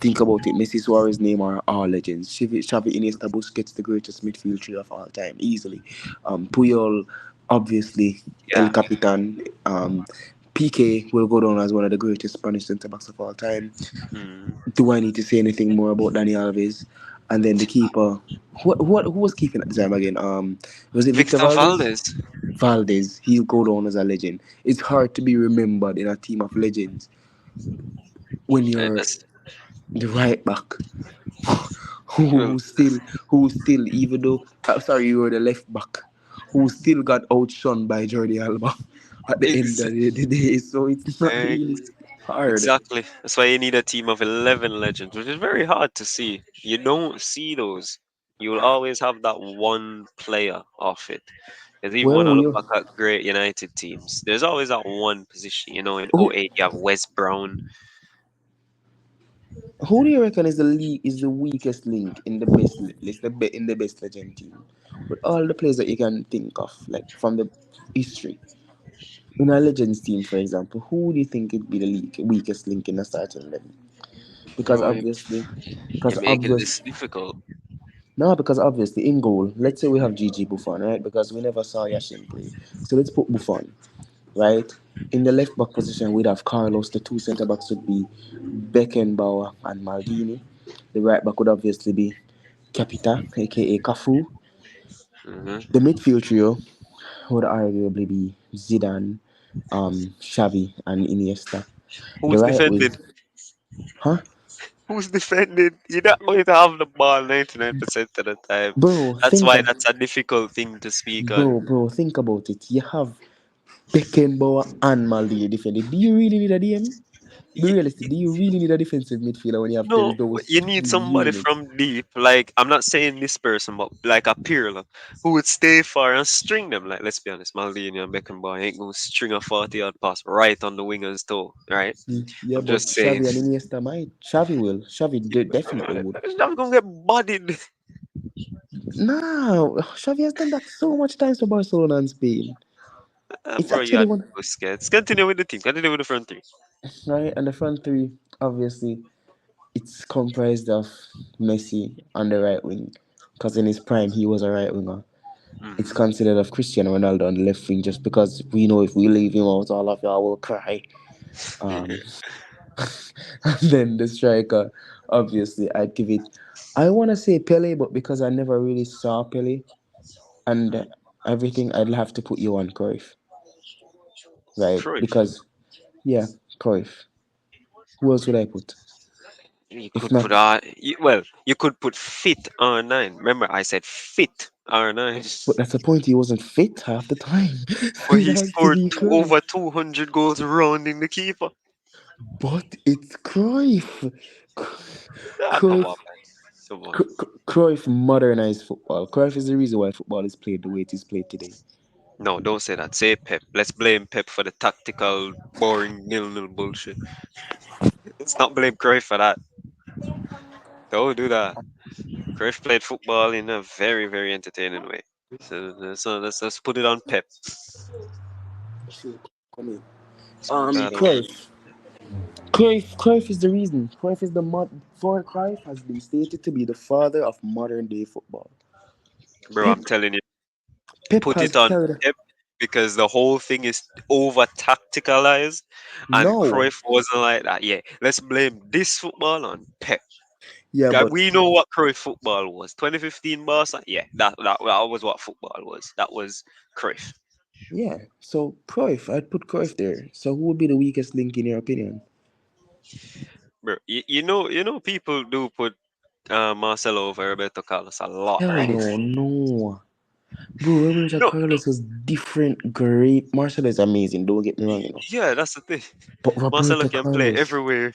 Think about it. Messi, Suarez, Neymar are all legends. Xavi, Iniesta, Busquets, the greatest midfield trio of all time, easily. Puyol, obviously, El Yeah. Capitan. PK will go down as one of the greatest Spanish centre backs of all time. Mm. Do I need to say anything more about Dani Alves? And then the keeper, who was keeping at the time again? Was it Victor Victor Valdez? Valdez. Valdez, he'll go down as a legend. It's hard to be remembered in a team of legends when you're That's the right back well, who still even though sorry you were the left back who still got outshone by Jordi Alba at the end ex- of the day. So it's not really hard. exactly. That's why you need a team of 11 legends, which is very hard to see. You don't see those. You'll always have that one player off it. Because even when Well, I look we back at great United teams, there's always that one position. You know, in who '08 you have Wes Brown. who do you reckon is the weakest link in the in the best legend team with all the players that you can think of like from the history in a legends team, for example, who do you think would be the weakest link in the starting 11? Because Bro, obviously, you're because making obvious, this difficult. no, because obviously in goal, let's say we have Gigi Buffon, right? Because we never saw Yashin play, so let's put Buffon, right? In the left back position, we'd have Carlos. The two centre backs would be Beckenbauer and Maldini. The right back would obviously be Capita, aka Cafu. Hmm. The midfield trio would arguably be Zidane, Xavi, and Iniesta. The Who's right wing, defending? huh? Who's defending? You're not going to have the ball 99% of the time. Bro, That's why that's a difficult thing to speak on. think about it. You have Beckenbauer and Maldini defending. Do you really need a DM? Be Y- realistic. Do you really need a defensive midfielder when you have No, but those you need three somebody units? from deep. Like, I'm not saying this person, but like a Pirlo, who would stay far and string them. Like, let's be honest, Maldini and Beckenbauer ain't going to string a 40-yard pass right on the winger's toe, right? Yeah, I'm but just saying. Xavi and Iniesta might. Xavi will. Definitely would. I'm going to get bodied. No, Xavi has done that so much times for Barcelona and Spain. It's Bro, you actually had one. Busquets. Continue with the team. Continue with the front three. Right, and the front three, obviously, it's comprised of Messi on the right wing, because in his prime he was a right winger. It's Hmm. considered of Cristiano Ronaldo on the left wing, just because we know if we leave him out, all of y'all will cry. Um, and then the striker, obviously, I'd give it. I want to say Pele, but because I never really saw Pele and everything, I'd have to put you on Cruyff, right? Cruyff. Because yeah, Cruyff. Who else would I put? You If could put not, well, you could put fit R9. Remember, I said fit R9. but that's the point. He wasn't fit half the time, so But it he has to scored be Cruyff. over 200 goals rounding the keeper. But it's Cruyff. Ah, come on, Cruyff. man. Come on. Cruyff modernized football. Cruyff is the reason why football is played the way it is played today. No, don't say that. Say Pep. Let's blame Pep for the tactical, boring, nil-nil bullshit. Let's not blame Cruyff for that. Don't do that. Cruyff played football in a very, very entertaining way. So let's put it on Pep. Sure, come in. I don't know. Cruyff. Cruyff is the reason. Cruyff is the for Cruyff has been stated to be the father of modern day football. Bro, I'm Pep telling you. Pep Put has it on carried. Pep because the whole thing is over tacticalized and No, Cruyff wasn't like that. Yeah, let's blame this football on Pep. yeah, but We know what Cruyff football was. 2015 Barca, yeah, that was what football was. That was Cruyff. yeah. So Cruyff, I'd put Cruyff there. So who would be the weakest link in your opinion? bro. People do put Marcelo over Roberto Carlos a lot, Hell right? no, no. Bro, Roberto No, Carlos was different, great. Marcelo is amazing, don't get me wrong, yeah, that's the thing. But Marcelo Roberto can play Carlos everywhere.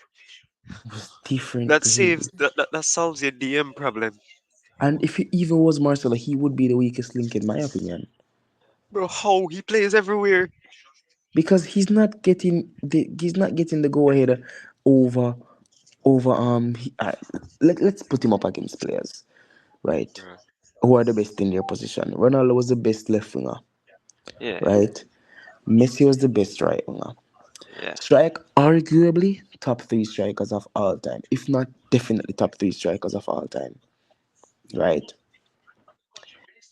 was different, That great. saves that solves your DM problem, And if he even was Marcelo, he would be the weakest link in my opinion. bro. How he plays everywhere. Because he's not getting the go ahead over let's put him up against players, right? Bro. Who are the best in their position. Ronaldo was the best left winger, Yeah, right? Messi was the best right winger. yeah, Strike arguably top three strikers of all time, if not definitely top three strikers of all time, right?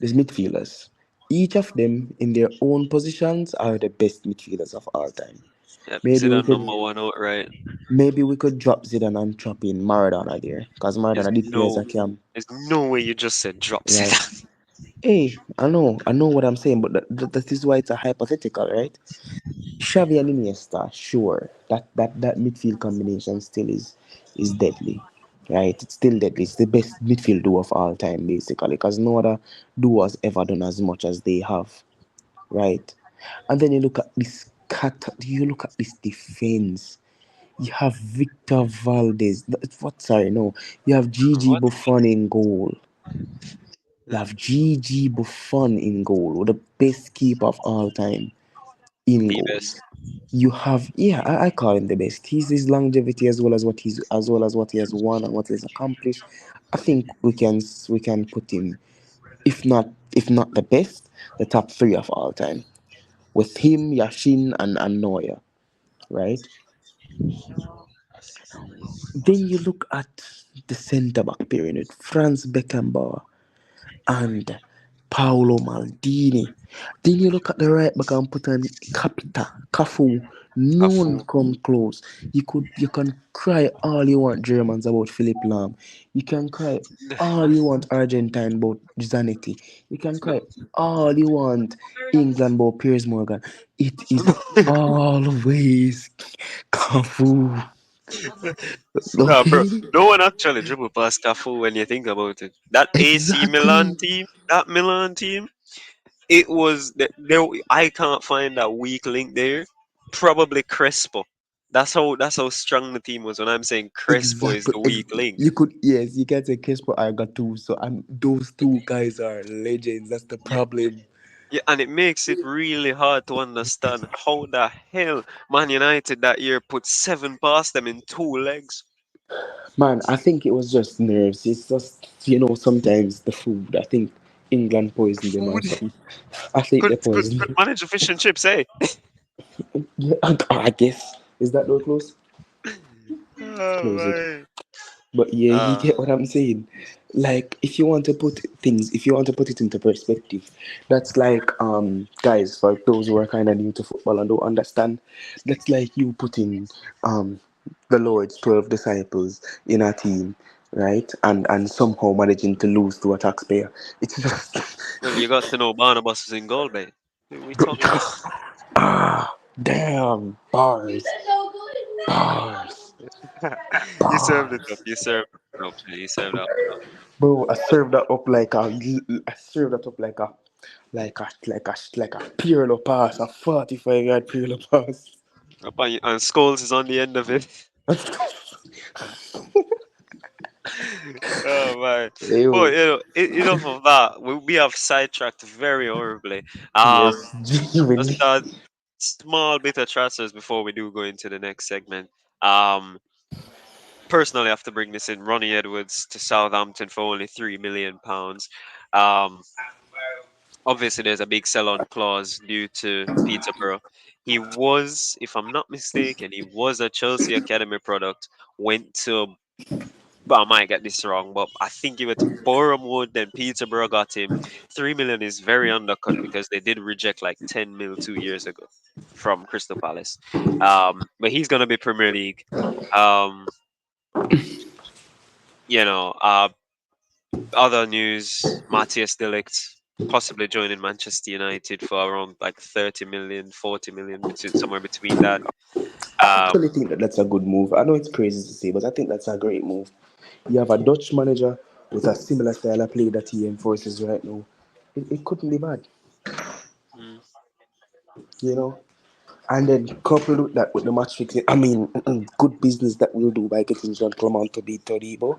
These midfielders, each of them in their own positions are the best midfielders of all time. yeah. Maybe we Zidane could number one out, right? drop Zidane and chop in Maradona there, because There's Maradona did play as no, a cam, there's no way you just said drop right? Zidane. Hey, I know what I'm saying, but that is why it's a hypothetical, right? Xavi and Iniesta, sure, that midfield combination still is deadly, right? It's still deadly. It's the best midfield duo of all time, basically, because no other duo has ever done as much as they have, right? And then you look at this defense. You have Victor Valdez. What? Sorry, no. You have Gigi What? Buffon in goal. You Yeah, have Gigi Buffon in goal, the best keeper of all time in the goal. best. You have, yeah, I call him the best. He's his longevity as well as what he has won and what he's accomplished. I think we can put him, if not the best, the top three of all time. With him, Yashin and Neuer, right? Then you look at the centre back pyramid, Franz Beckenbauer and Paolo Maldini. Then you look at the right back and put on Capita, Cafu. No one Cafu. come close. You can cry all you want Germans about Philip Lahm. You can cry all you want Argentine about Zanetti. You can cry all you want England about Piers Morgan. It is always Cafu. Nah, bro. Okay? No one actually dribbled past Cafu when you think about it. That AC Milan Exactly. team, that Milan team, it was there. I can't find that weak link there. Probably Crespo. That's how strong the team was. When I'm saying Crespo is Exactly. the weak link. You could, yes, you can say Kespo Arga too. So those two guys are legends. That's the Yeah, problem. yeah, and it makes it really hard to understand how the hell Man United that year put seven past them in 2 legs. Man, I think it was just nerves. It's just, sometimes the food. I think England poisoned them or Food something. I think could they could, poisoned could them. manage a fish and chips, eh? Yeah, I guess. Is that door close? Oh Close it. my. But yeah, you Uh, get what I'm saying. Like, if you want to put it into perspective, that's like, guys, for those who are kind of new to football and don't understand, that's like you putting the Lord's 12 disciples in a team, right? And somehow managing to lose to a taxpayer. It's just well, you got to know Barnabas was in goal, mate. What are we talking about? damn bars, bars, You served it up. bars. You served it up. You served that one up. Bro, I served that up like a Pirlo pass, a 45-yard Pirlo pass. And Scholes is on the end of it. Oh man. But Ew. enough of that. We have sidetracked very horribly. Yes, Let's genuinely. start small bit of transfers before we do go into the next segment. Um, Personally, I have to bring this in. Ronnie Edwards to Southampton for only £3 million. Um, Obviously, there's a big sell-on clause due to Peterborough. He was, if I'm not mistaken, he was a Chelsea academy product. Went to, but I might get this wrong, but I think he went to Bournemouth. Then Peterborough got him. 3 million is very undercut because they did reject like 10 mil 2 years ago from Crystal Palace. But he's gonna be Premier League. Um, you know, other news: Matthias Delict. possibly joining Manchester United for around like 30 million, 40 million, between somewhere between that. I Um, actually think that that's a good move. I know it's crazy to say, but I think that's a great move. You have a Dutch manager with a similar style of play that he enforces right now. It couldn't be bad, mm, you know. And then coupled with that with the match fixing, I mean, good business that we'll do by getting John Clement to beat Todibo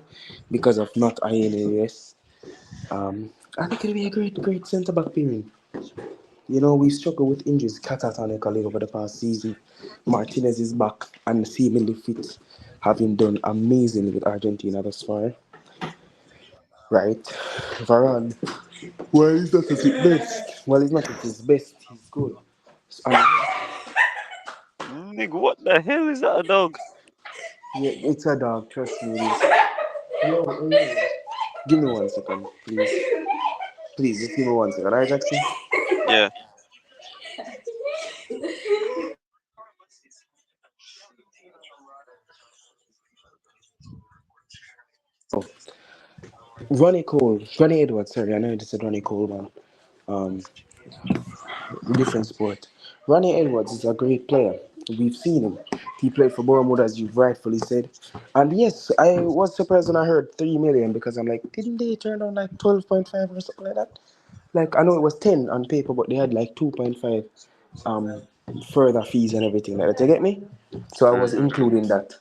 because of not INAS. I think it'll be a great centre back pairing. You know, we struggled with injuries catatonically over the past season. Martinez is back and seemingly fit, having done amazingly with Argentina thus far. Right? Varane, well, he's not at his best. Well, he's not at his best. He's good. And nigga, what the hell is that a dog? yeah, it's a dog, trust me. It is. Yo. Give me 1 second, please. Please, just give me 1 second. Alright, Jackson? Yeah. So, Ronnie Edwards, sorry, I know you just said Ronnie Cole, man. Um, different sport. Ronnie Edwards is a great player. We've seen him. He played for Bournemouth, as you've rightfully said. And yes, I was surprised when I heard 3 million because I'm like, didn't they turn down like 12.5 or something like that? Like, I know it was 10 on paper, but they had like 2.5 um, further fees and everything like that. You get me? So I was Mm-hmm. including that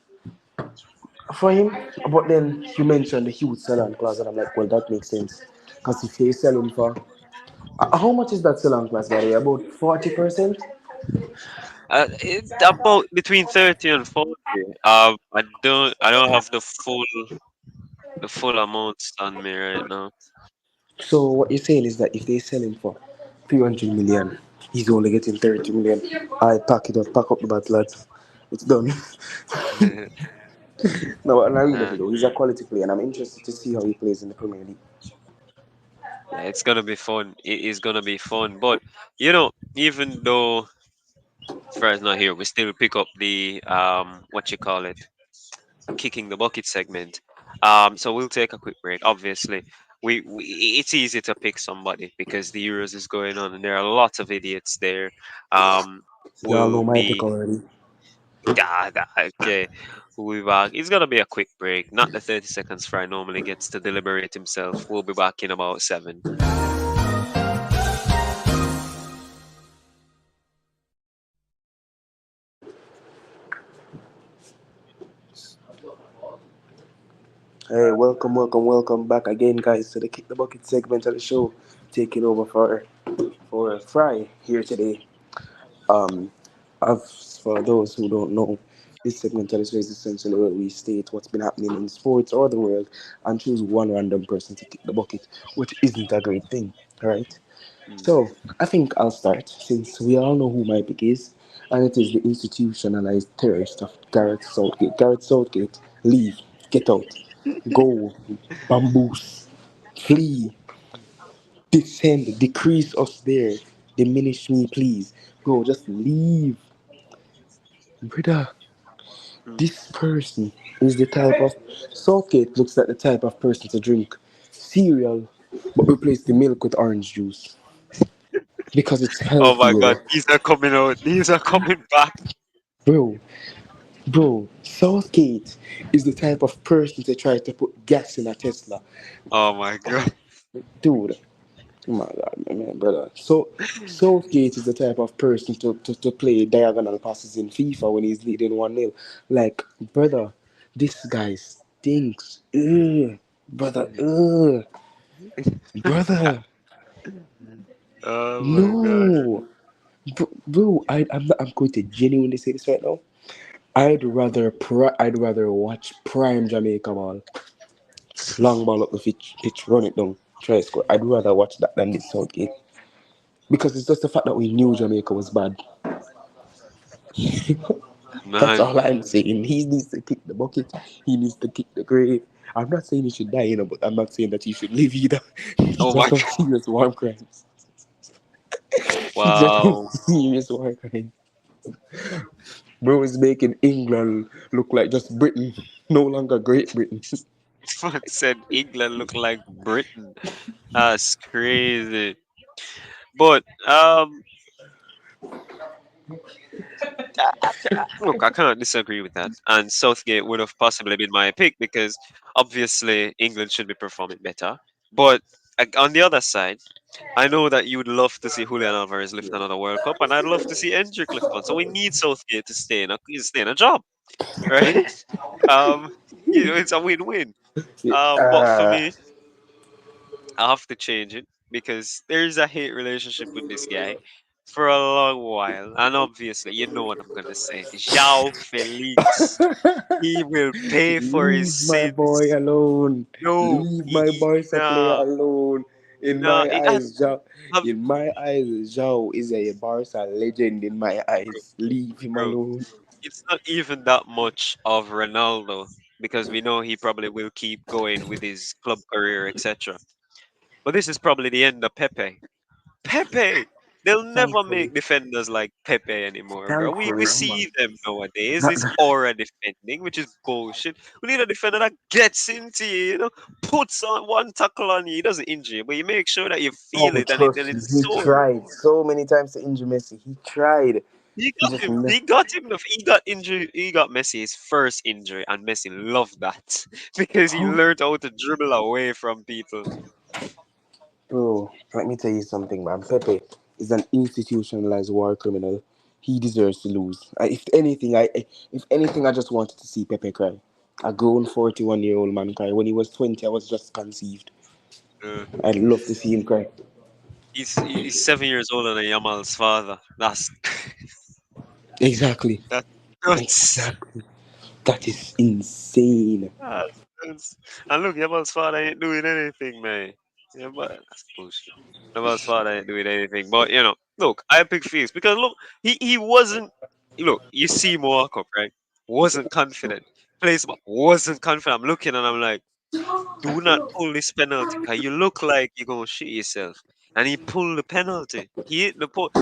for him. But then you mentioned the huge sell-on clause, and I'm like, well, that makes sense. Because if he's selling for how much is that sell-on clause, by the way? About 40%? About between 30 and 40. I don't have the full amounts on me right now. So what you're saying is that if they sell him for 300 million, he's only getting 30 million. I pack it up, pack up the bad lads. It's done. No, and I really love Uh, it though. He's a quality player, and I'm interested to see how he plays in the Premier League. yeah, it's gonna be fun. It is gonna be fun. But even though Fred's not here, we still pick up the what you call it, kicking the bucket segment. So we'll take a quick break. Obviously, we it's easy to pick somebody because the Euros is going on and there are lots of idiots there. Um, Y'all know we'll my pick be already. okay. We'll be back. It's gonna be a quick break, not the 30 seconds Fry normally gets to deliberate himself. We'll be back in about 7. Hey, welcome back again, guys, to the Kick the Bucket segment of the show. Taking over for Fry here today. Um, as for those who don't know, this segment of the show is essentially where we state what's been happening in sports or the world and choose one random person to kick the bucket, which isn't a great thing, right? Mm. So, I think I'll start since we all know who my pick is, and it is the institutionalized terrorist of Gareth Southgate. Gareth Southgate, leave, get out, go, bamboos, flee, descend, decrease us there, diminish me, please. Bro, just leave. Brother, Mm. this person is the type of. Southgate looks like the type of person to drink cereal but replace the milk with orange juice because it's Oh my God, healthier. these are coming out. These are coming back. Bro, bro, Southgate is the type of person to try to put gas in a Tesla. Oh my God. Dude, oh my God, man, brother. So, Southgate is the type of person to play diagonal passes in FIFA when he's leading 1-0. Like, brother, this guy stinks. Ugh, brother, ugh, brother, Oh my God. no. Bro, I'm going to genuinely say this right now. I'd rather watch prime Jamaica ball, long ball up the pitch, run it down, try to score. I'd rather watch that than this Southgate because it's just the fact that we knew Jamaica was bad. That's Man. all I'm saying. He needs to kick the bucket. He needs to kick the grave. I'm not saying he should die, but I'm not saying that he should live either. Oh These are my some God. serious war crimes. These are some Wow. serious war crimes. Bro is making England look like just Britain, no longer Great Britain. Man said England look like Britain. That's crazy. But look, I can't disagree with that. And Southgate would have possibly been my pick because obviously England should be performing better. But on the other side, I know that you would love to see Julian Alvarez lift another World Cup, and I'd love to see Endrick lift one. So we need Southgate to stay in a job, right? Um, it's a win-win. But for Uh, me, I have to change it because there's a hate relationship with this guy for a long while, and obviously, you know what I'm gonna say. João Felix, he will pay for his Leave my sins. boy alone. No, Leave my Barca player nah, alone. In nah. my eyes, Zhao, Have, in my eyes, Zhao is a Barca legend. In my bro, eyes, leave him bro, alone. it's not even that much of Ronaldo because we know he probably will keep going with his club career, etc. But this is probably the end of Pepe. Pepe. They'll never Thankfully, make defenders like Pepe anymore, bro. We thankfully, see man. them nowadays. That, It's aura defending, which is bullshit. We need a defender that gets into you, puts on one tackle on you. He doesn't injure you, but you make sure that you feel oh, it and trust me, it's he so. tried so many times to injure Messi. He tried. He He got just him. missed. He got him. He got injured. He got Messi his first injury, and Messi loved that because he learned how to dribble away from people. Bro, let me tell you something, man. Pepe is an institutionalized war criminal. He deserves to lose. If anything, I just wanted to see Pepe cry. A grown 41-year-old man cry. When he was 20, I was just conceived. Uh, I'd love to see him cry. he's 7 years older than Yamal's father. That's Exactly. that's nuts. Exactly. That is insane. That's- and look, Yamal's father ain't doing anything, man. Yeah, but that's bullshit. Yamal's father ain't doing anything. But look, I pick Felix because look, he wasn't. Look, you see him walk up, right? Wasn't confident. Plays, but wasn't confident. I'm looking and I'm like, do not pull this penalty, cause you look like you're gonna shit yourself. And he pulled the penalty. He hit the post.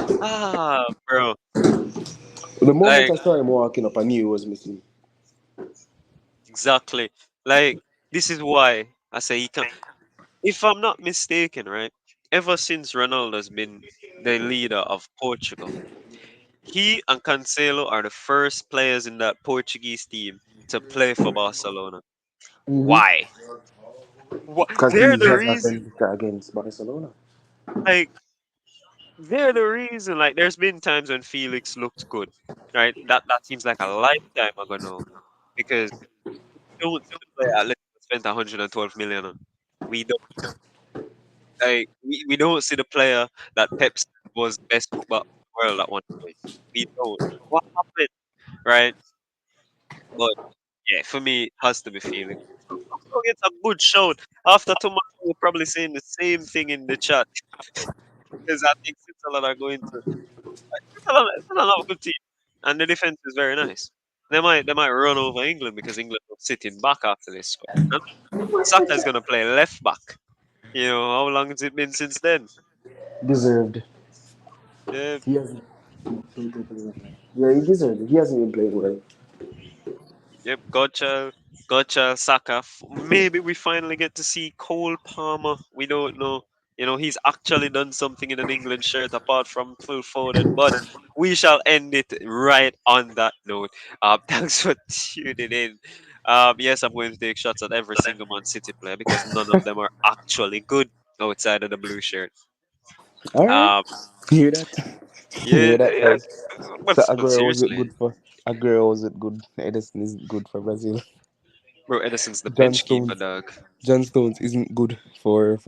Bro, The moment like I saw him walking up, I knew he was missing. exactly. Like this is why I say he can. If I'm not mistaken, right, ever since Ronaldo's been the leader of Portugal, he and Cancelo are the first players in that Portuguese team to play for Barcelona. Why? What? Because he They're the has reason. happened against Barcelona. Like they're the reason. Like there's been times when Felix looked good, right? That seems like a lifetime ago now because we don't see the player at Liverpool spent 112 million on. We don't. Like we don't see the player that Pep said was best football in the world at one point. We don't. What happened, right? But yeah, for me, it has to be Felix. It's a good shout. After tomorrow, we're probably saying the same thing in the chat because I think Switzerland are going to. Switzerland have a good team, and the defense is very nice. They might run over England because England are sitting back after this score. And Saka is going to play left back. How long has it been since then? Deserved. Yeah, He hasn't. Yeah, he deserved it. He hasn't been playing well. yep, Godchild, Saka. Maybe we finally get to see Cole Palmer. We don't know. He's actually done something in an England shirt apart from Phil Foden. But we shall end it right on that note. Thanks for tuning in. Yes, I'm going to take shots at every single Man City player because none of them are actually good outside of the blue shirt. All right. Um, Hear that? yeah, Hear that, yeah. guys? So But Aguero was it seriously, good for? Aguero was it good? Edison isn't good for Brazil. bro, Edison's the John bench keeper, Stones. dog. John Stones isn't good for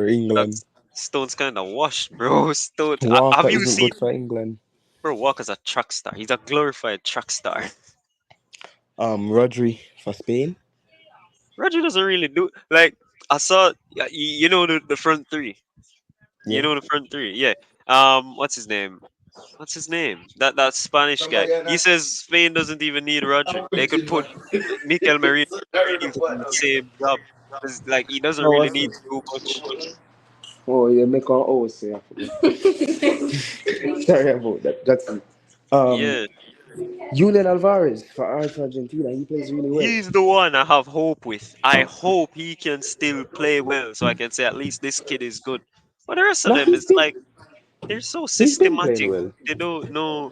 England. That's Stone's kind of washed, bro. Stone. Walker Have you isn't seen, good for England. bro? Walker's a track star. He's a glorified track star. Rodri for Spain. Roger doesn't really do like I saw. Yeah, you know the front three. You Yeah. know the front three. Yeah. What's his name? What's his name? That Spanish guy. He says Spain doesn't even need Rodri. They could put Mikel Merino. He'll do the same job. 'Cause, like he doesn't Oh, really what's need this? to do much. Oh, you make on oh say I forgot. Sorry about that. That's it. Um, Yeah, Julian Alvarez for Argentina. He plays really well. he's the one I have hope with. I hope he can still play well, so I can say at least this kid is good. But the rest of Nah, them he's is still like. they're so He's been playing systematic. well. They don't know.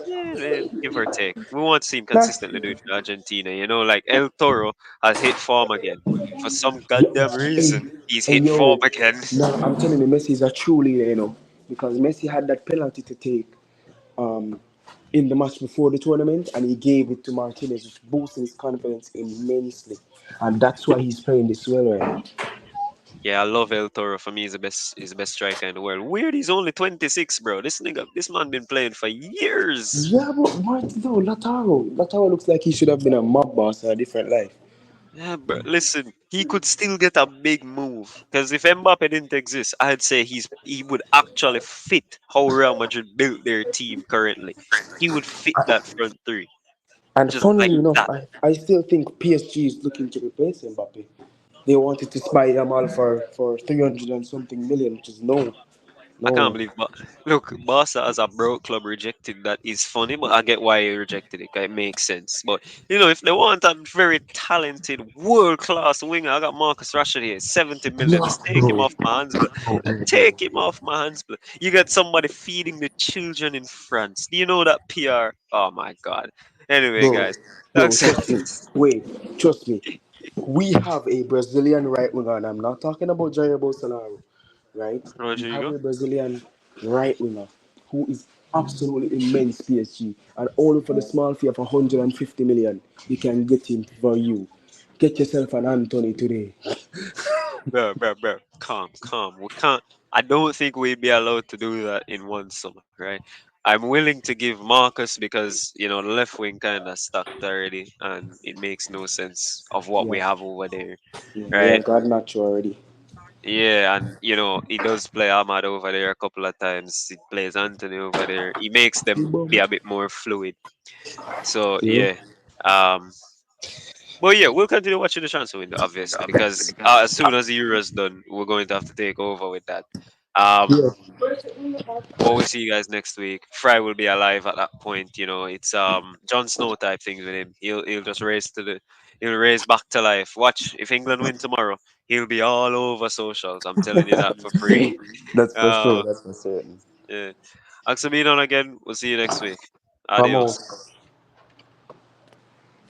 Yeah, give or take. We want to see him That's consistently do it for Argentina. You know, like El Toro has hit form again. For some goddamn hey, reason, he's hey hit form yo. again. No, I'm telling you, Messi is a true leader, because Messi had that penalty to take um, in the match before the tournament, and he gave it to Martinez, which boosted his confidence immensely, and that's why he's playing this well right now. Yeah, I love El Toro. For me, he's the best striker in the world. Weird, he's only 26, bro. This man been playing for years. Yeah, but Martin, though, Lataro looks like he should have been a mob boss or a different life. Yeah, but listen, he could still get a big move. Because if Mbappe didn't exist, I'd say he would actually fit how Real Madrid built their team currently. He would fit that front three And just like funnily enough, that. I still think PSG is looking to replace Mbappe. They wanted to buy them all for 300 and something million, which is no, I can't no. believe, but look, Barca as a broke club rejected that is funny, but I get why he rejected it. 'Cause it makes sense. But if they want a very talented, world class winger, I got Marcus Rashford here, 70 million. No, Let's take him bro. off my hands, but take him off my hands, but you got somebody feeding the children in France. Do you know that PR? Oh my god. Anyway, Bro, guys, bro, thanks. trust me. Wait, trust me. We have a Brazilian right winger, and I'm not talking about Jair Bolsonaro, right? We have Rodrigo. a Brazilian right winger who is absolutely immense PSG, and only for the small fee of 150 million, you can get him for you. Get yourself an Anthony today. Bro. Calm, calm. We can't. I don't think we'd be allowed to do that in one summer, right? I'm willing to give Marcus because the left wing kind of stacked already, and it makes no sense of what we Yeah, have over there, yeah, we right? have got Nacho already. Yeah, and he does play Ahmad over there a couple of times. He plays Anthony over there. He makes them be a bit more fluid. So Yeah. yeah, um, but yeah, we'll continue watching the transfer window, obviously, because as soon as the Euro's done, we're going to have to take over with that. Um, Yeah. but we'll see you guys next week. Fry will be alive at that point. It's Jon Snow type things with him. He'll just he'll raise back to life. Watch if England win tomorrow, he'll be all over socials. I'm telling you that for free. That's for sure. Uh, That's for certain. yeah. Thanks for being on again. We'll see you next week. Adios. Vamos.